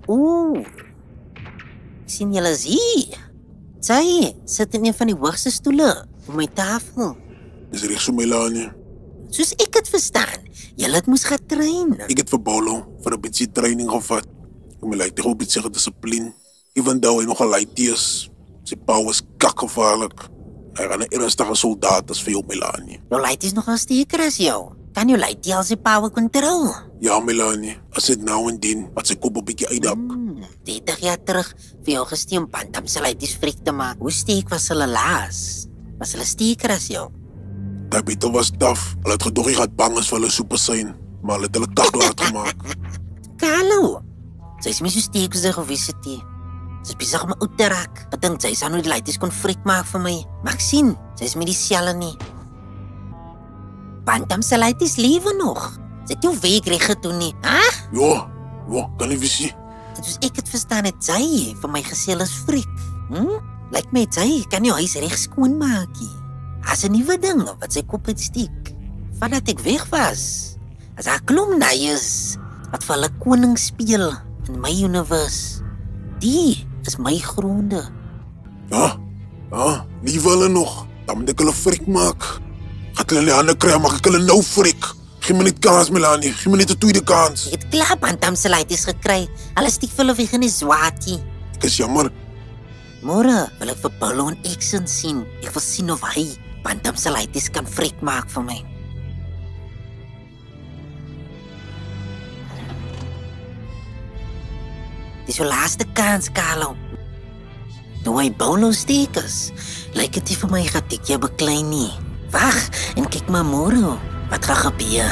Oeh, ek sien julle is hier. Sy sit in een van die hoogste stoele op my tafel. Dis reg so, Melanie. Soos ek het verstaan, julle het moes gaan train. Ek het vir Bolo vir 'n bietjie training gevat. Om my leiter op bietjie gedissipline. Even though hy nog 'n laitie is, sy pa was kakgevaarlik. Hy gaan 'n ernstige soldaat as vir jou, Melanie. Jou laitie is nogal sterker as jou. Kan jou laitie al sy power control? Ja, Melanie, as dit nou en dan, wat sy kop 'n bietjie uitdak. 30 jaar terug vir jou gesteem Bantam se laities friek te maak. Hoe sterk was hulle laas? Was hulle sterker as jou? Daai beetle was taaf. Hulle het gedog hy gaan bang is vir hulle super sein, maar hulle het hulle kak laat gemaak. Carlo, sy is nie so sterk as sy gewys het nie. Sy is besig om uit te raak. Ek dink sy sal nou die laities kon friek maak vir my. Maar ek sien, sy is met die selle nie. Bantam se laities lewe nog. Sy het jou week reg gedoen nie. Ha? Ja, kan nie visie. Dus ek het verstaan het sy vir my gesê hulle is friek. Lyk my sy kan jou huis reg skoon maak nie. As 'n nuwe ding wat sy kop het steek. Vandat ek weg was. As haar klomp naies wat vir hulle koning speel in my universe. Die is my gronde. Ja, liewe hulle nog. Dan moet ek hulle friek maak. Gaat hulle in die hande kry, mag ek hulle nou friek. Geen my net kans, Melanie. Geen my net 'n tweede kans. Ek het klaar Bantam se laities gekry. Hulle stiek vir hulle weg in die Swati. Ek is jammer. Môre wil ek vir Paulo en Exen sien. Ek wil sien of hy Bantam se laities kan friek maak vir my. Dis jou laaste kans, Carlo. Toe hy Paulo steek is, lyk dit nie vir my gaat ek jou beklei nie. Wag en kyk maar môre wat gaan gebeur.